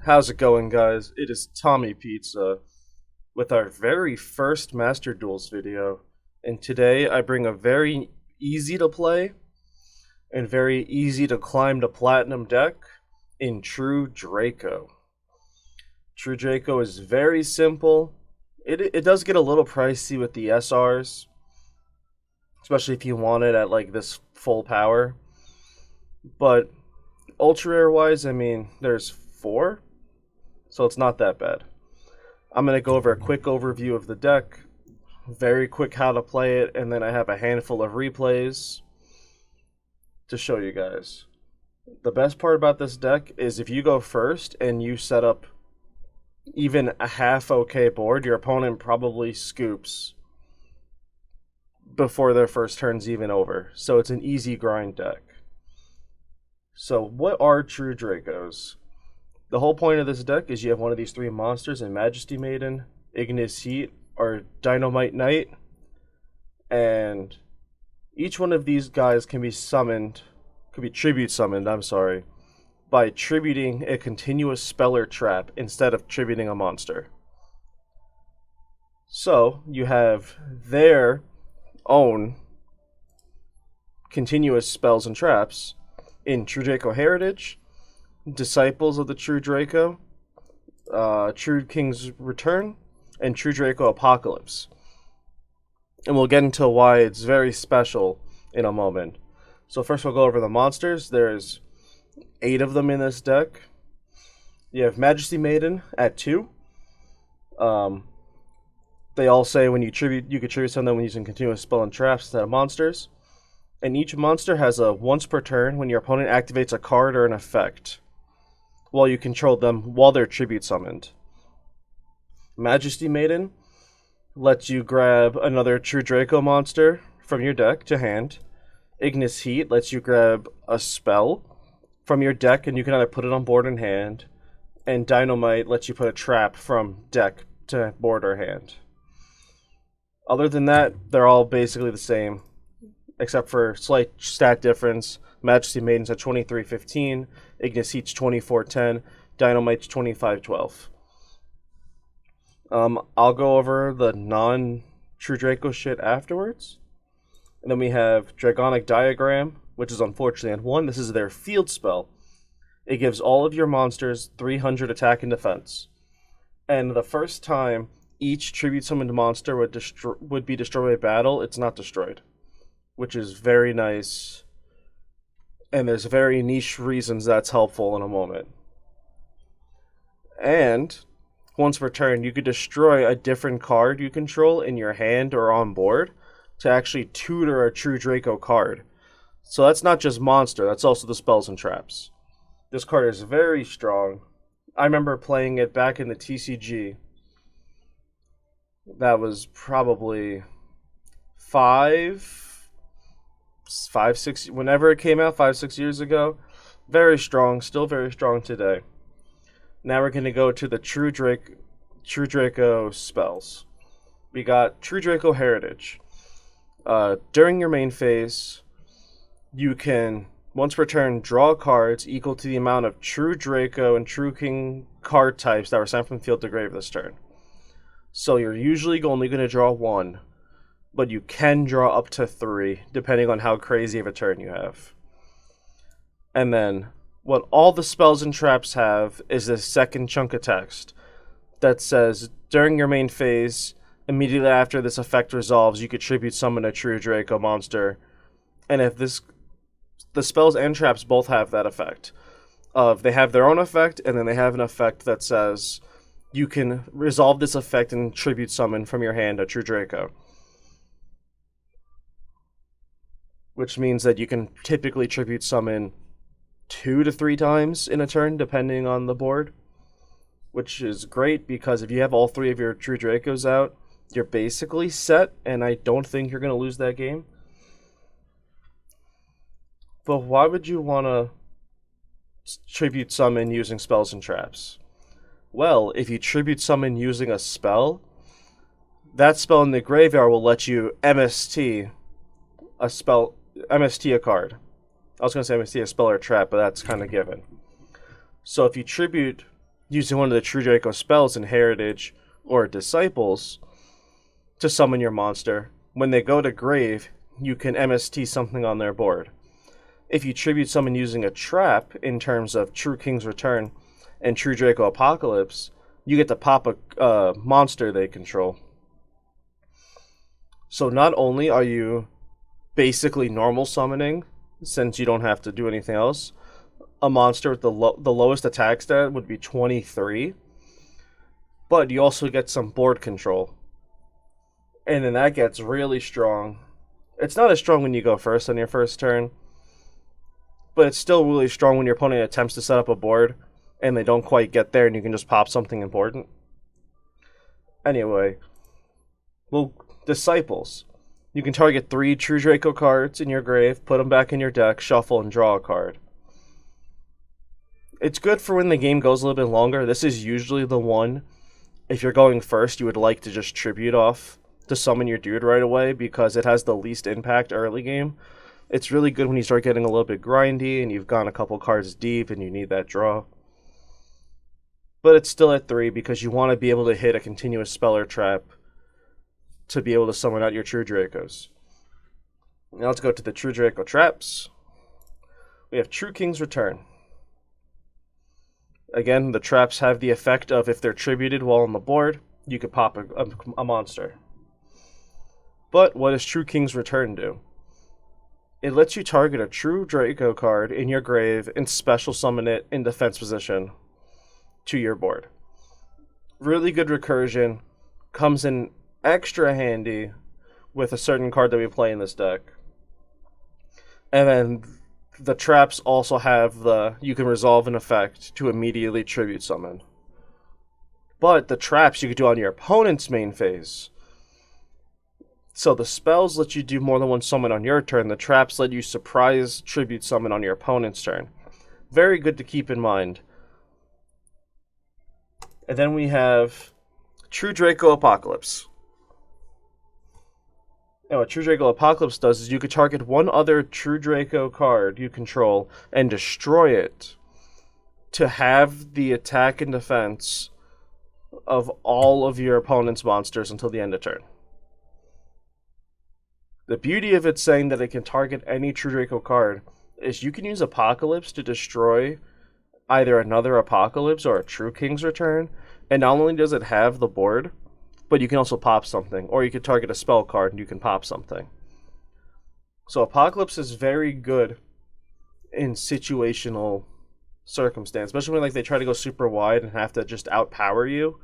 How's it going, guys? It is Tommy Pizza with our very first Master Duels video. And today I bring a very easy to play and very easy to climb to platinum deck in True Draco. True Draco is very simple. It does get a little pricey with the SRs, especially if you want it at like this full power. But ultra rare wise, I mean, there's four, so it's not that bad. I'm going to go over a quick overview of the deck, very quick how to play it, and then I have a handful of replays to show you guys. The best part about this deck is if you go first and you set up even a half okay board, your opponent probably scoops before their first turn's even over. So it's an easy grind deck. So what are True Dracos? The whole point of this deck is you have one of these three monsters in Majesty Maiden, Ignis Heat, or Dynamite Knight. And each one of these guys can be summoned, could be tribute summoned, by tributing a continuous spell or trap instead of tributing a monster. So you have their own continuous spells and traps in True Draco Heritage, Disciples of the True Draco, True King's Return, and True Draco Apocalypse. And we'll get into why it's very special in a moment. So first we'll go over the monsters. There's 8 of them in this deck. You have Majesty Maiden at 2. They all say when you tribute, you can tribute something when using continuous spell and traps instead of monsters. And each monster has a once per turn when your opponent activates a card or an effect while you control them while they're tribute summoned. Majesty Maiden lets you grab another True Draco monster from your deck to hand. Ignis Heat lets you grab a spell from your deck and you can either put it on board and hand. And Dynamite lets you put a trap from deck to board or hand. Other than that, they're all basically the same, except for slight stat difference. Majesty Maiden's at 2315, Ignis Heat's 2410, Dynamite's 2512. I'll go over the non-True Draco shit afterwards. And then we have Dragonic Diagram, which is unfortunately at 1. This is their field spell. It gives all of your monsters 300 attack and defense. And the first time each tribute summoned monster would be destroyed by battle, it's not destroyed, which is very nice. And there's very niche reasons that's helpful in a moment. And once per turn, you could destroy a different card you control in your hand or on board to actually tutor a True Draco card. So that's not just monster, that's also the spells and traps. This card is very strong. I remember playing it back in the TCG. That was probably 6, whenever it came out, 5-6 years ago. Very strong, still very strong today. Now we're going to go to the True Draco spells. We got True Draco Heritage. During your main phase, you can, once per turn, draw cards equal to the amount of True Draco and True King card types that were sent from field to grave this turn. So you're usually only going to draw 1, but you can draw up to 3, depending on how crazy of a turn you have. And then, what all the spells and traps have is this second chunk of text that says, during your main phase, immediately after this effect resolves, you could tribute summon a True Draco monster. And if the spells and traps both have that effect. They have their own effect, and then they have an effect that says, you can resolve this effect and tribute summon from your hand a True Draco. Which means that you can typically tribute summon 2 to 3 times in a turn, depending on the board. Which is great, because if you have all 3 of your True Dracos out, you're basically set, and I don't think you're going to lose that game. But why would you want to tribute summon using spells and traps? Well, if you tribute summon using a spell, that spell in the graveyard will let you MST a card. I was going to say MST a spell or a trap, but that's kind of given. So if you tribute using one of the True Draco spells in Heritage or Disciples to summon your monster. When they go to grave, you can MST something on their board. If you tribute summon using a trap in terms of True King's Return and True Draco Apocalypse, you get to pop a monster they control. So not only are you basically normal summoning, since you don't have to do anything else, a monster with the lowest attack stat would be 23, but you also get some board control. And then that gets really strong. It's not as strong when you go first on your first turn, but it's still really strong when your opponent attempts to set up a board and they don't quite get there and you can just pop something important. Anyway, well, Disciples. You can target 3 True Draco cards in your grave, put them back in your deck, shuffle, and draw a card. It's good for when the game goes a little bit longer. This is usually the one, if you're going first, you would like to just tribute off to summon your dude right away because it has the least impact early game. It's really good when you start getting a little bit grindy and you've gone a couple cards deep and you need that draw. But it's still at 3 because you want to be able to hit a continuous spell or trap to be able to summon out your True Dracos. Now let's go to the True Draco traps. We have True King's Return. Again, the traps have the effect of if they're tributed while on the board, you could pop a monster. But what does True King's Return do? It lets you target a True Draco card in your grave and special summon it in defense position to your board. Really good recursion. Comes in extra handy with a certain card that we play in this deck. And then the traps also have you can resolve an effect to immediately tribute summon. But the traps you can do on your opponent's main phase. So the spells let you do more than one summon on your turn. The traps let you surprise tribute summon on your opponent's turn. Very good to keep in mind. And then we have True Draco Apocalypse. And what True Draco Apocalypse does is you could target one other True Draco card you control and destroy it to have the attack and defense of all of your opponent's monsters until the end of turn. The beauty of it saying that it can target any True Draco card is you can use Apocalypse to destroy either another Apocalypse or a True King's Return, and not only does it have the board, but you can also pop something, or you can target a spell card and you can pop something. So Apocalypse is very good in situational circumstance, especially when they try to go super wide and have to just outpower you,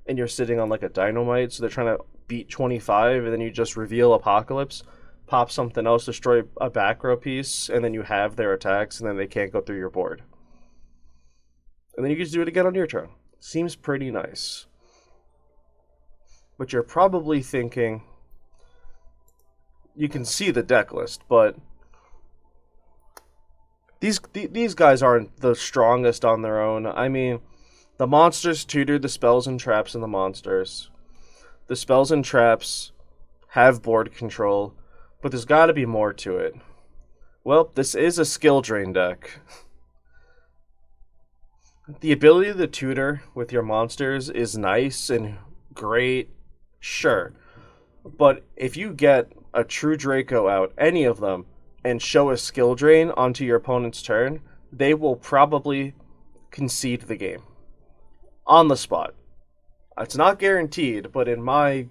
and you're sitting on a dynamite, so they're trying to beat 25, and then you just reveal Apocalypse, pop something else, destroy a back row piece, and then you have their attacks, and then they can't go through your board. And then you can just do it again on your turn. Seems pretty nice. But you're probably thinking, you can see the deck list, but these guys aren't the strongest on their own. I mean, the monsters tutor the spells and traps in the monsters. The spells and traps have board control, but there's got to be more to it. Well, this is a skill drain deck. The ability to tutor with your monsters is nice and great, sure. But if you get a True Draco out, any of them, and show a skill drain onto your opponent's turn, they will probably concede the game. On the spot. It's not guaranteed, but in the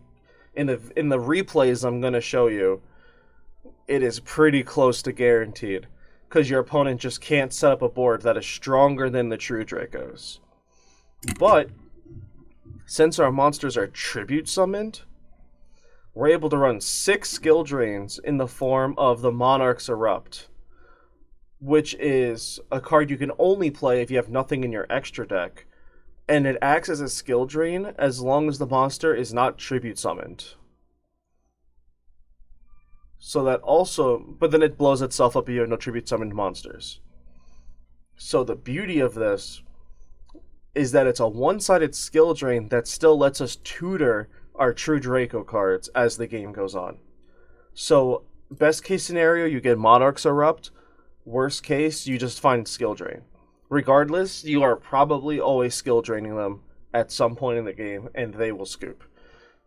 replays I'm going to show you, it is pretty close to guaranteed. Because your opponent just can't set up a board that is stronger than the True Dracos. But, since our monsters are tribute summoned, we're able to run 6 skill drains in the form of the Monarch's Erupt, which is a card you can only play if you have nothing in your extra deck, and it acts as a skill drain as long as the monster is not tribute summoned. So that also, but then it blows itself up if you have no tribute summoned monsters. So the beauty of this is that it's a one-sided skill drain that still lets us tutor our True Draco cards as the game goes on. So best case scenario, you get Monarch's Erupt. Worst case, you just find skill drain. regardless, you are probably always skill draining them at some point in the game, and they will scoop.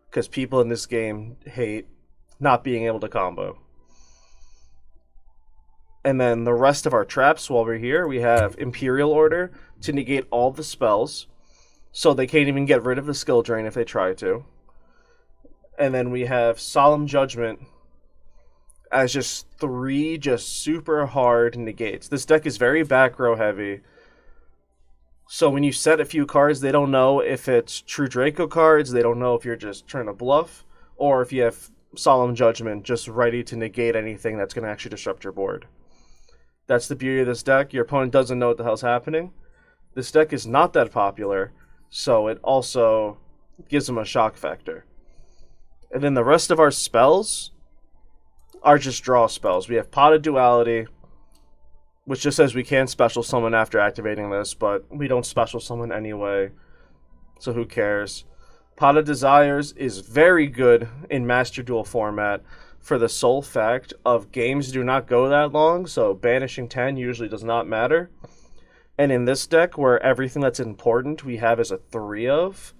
Because people in this game hate not being able to combo. And then the rest of our traps, while we're here, we have Imperial Order to negate all the spells, so they can't even get rid of the skill drain if they try to. And then we have Solemn Judgment as just 3 just super hard negates. This deck is very back row heavy, so when you set a few cards, they don't know if it's True Draco cards, they don't know if you're just trying to bluff, or if you have Solemn Judgment just ready to negate anything that's going to actually disrupt your board. That's the beauty of this deck. Your opponent doesn't know what the hell's happening. This deck is not that popular, so it also gives them a shock factor. And then the rest of our spells are just draw spells. We have Pot of Duality, which just says we can't special summon after activating this, but we don't special summon anyway, so who cares. Pot of Desires is very good in Master Duel format for the sole fact of games do not go that long, so banishing 10 usually does not matter. And in this deck, where everything that's important we have is a 3 of,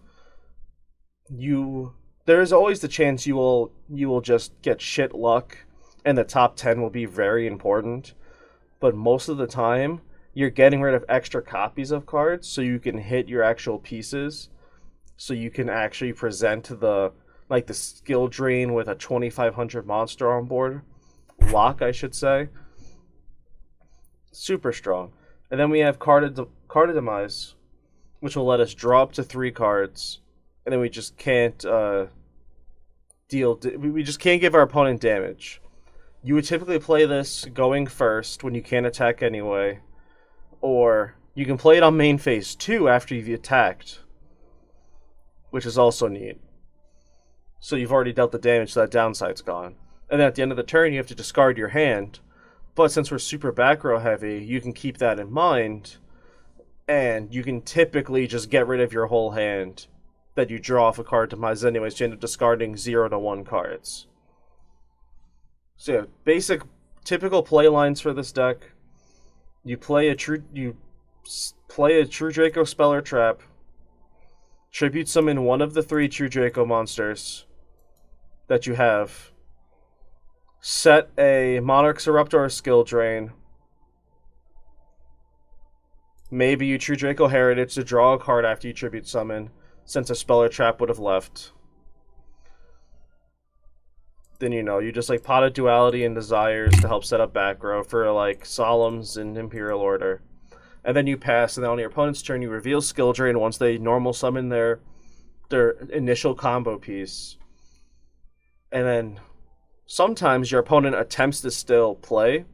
there's always the chance you will just get shit luck, and the top 10 will be very important. But most of the time, you're getting rid of extra copies of cards so you can hit your actual pieces, so you can actually present the skill drain with a 2500 monster on board. Lock, I should say. Super strong. And then we have Card of Demise, which will let us draw up to 3 cards, and then we just can't we just can't give our opponent damage. You would typically play this going first when you can't attack anyway, or you can play it on main phase 2 after you've attacked, which is also neat. So you've already dealt the damage, so that downside's gone. And then at the end of the turn, you have to discard your hand. But since we're super back row heavy, you can keep that in mind, and you can typically just get rid of your whole hand that you draw off a Card Demise anyways, to end up discarding 0 to 1 cards. So yeah, basic, typical play lines for this deck. You play a True Draco spell or trap, tribute summon one of the 3 True Draco monsters that you have, set a Monarch's Erupt or a skill drain. Maybe you True Draco Heritage to draw a card after you tribute summon, since a spell or trap would have left. Then you just Pot of Duality and Desires to help set up back row for Solemns and Imperial Order. And then you pass, and then on your opponent's turn you reveal skill drain once they normal summon their initial combo piece. And then sometimes your opponent attempts to still play,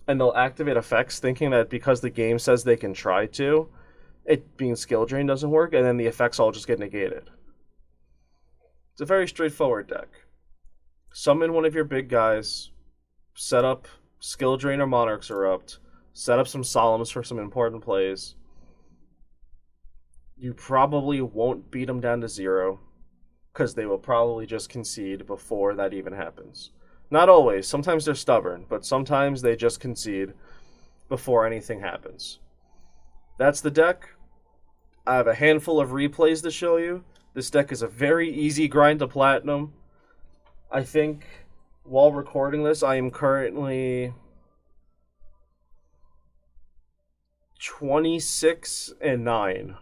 and they'll activate effects thinking that because the game says they can try to, it being skill drain doesn't work, and then the effects all just get negated. It's a very straightforward deck. Summon one of your big guys, set up skill drain or Monarch's Erupt, set up some Solemns for some important plays. You probably won't beat them down to 0, because they will probably just concede before that even happens. Not always. Sometimes they're stubborn, but sometimes they just concede before anything happens. That's the deck. I have a handful of replays to show you. This deck is a very easy grind to platinum. I think while recording this, I am currently 26-9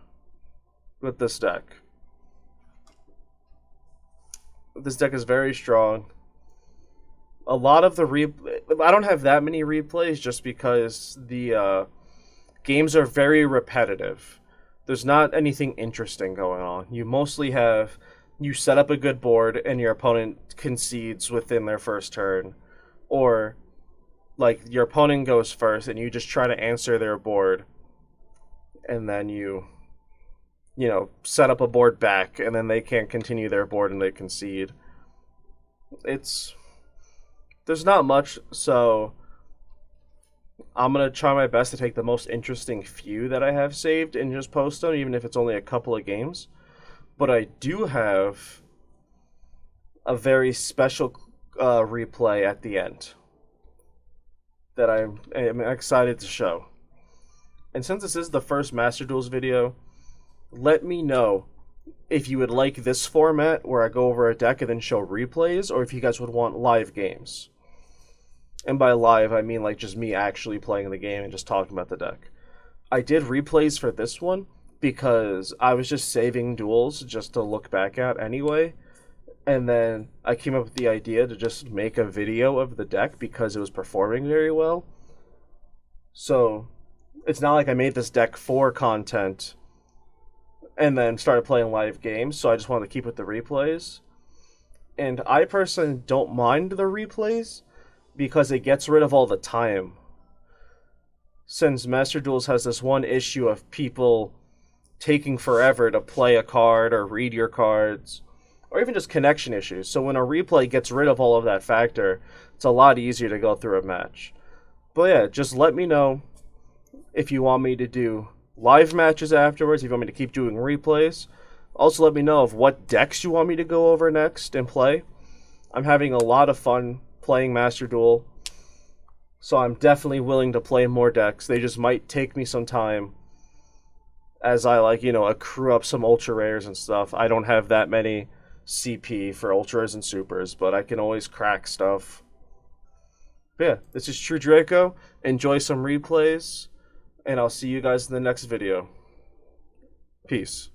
with this deck. This deck is very strong. A lot of the I don't have that many replays just because the games are very repetitive. There's not anything interesting going on. You mostly have, you set up a good board and your opponent concedes within their first turn, or your opponent goes first and you just try to answer their board, and then you set up a board back, and then they can't continue their board and they concede. There's not much, so I'm going to try my best to take the most interesting few that I have saved and just post them, even if it's only a couple of games. But I do have a very special replay at the end that I'm excited to show. And since this is the first Master Duels video, let me know if you would like this format where I go over a deck and then show replays, or if you guys would want live games. And by live, I mean like just me actually playing the game and just talking about the deck. I did replays for this one because I was just saving duels just to look back at anyway. And then I came up with the idea to just make a video of the deck because it was performing very well. So it's not like I made this deck for content and then started playing live games, so I just wanted to keep with the replays. And I personally don't mind the replays because it gets rid of all the time. Since Master Duels has this one issue of people taking forever to play a card or read your cards, or even just connection issues. So when a replay gets rid of all of that factor, it's a lot easier to go through a match. But yeah, just let me know if you want me to do live matches afterwards, if you want me to keep doing replays. Also let me know of what decks you want me to go over next and play. I'm having a lot of fun playing Master Duel, so I'm definitely willing to play more decks. They just might take me some time as I accrue up some ultra rares and stuff. I don't have that many CP for ultras and supers, but I can always crack stuff. But yeah, this is True Draco. Enjoy some replays, and I'll see you guys in the next video. Peace.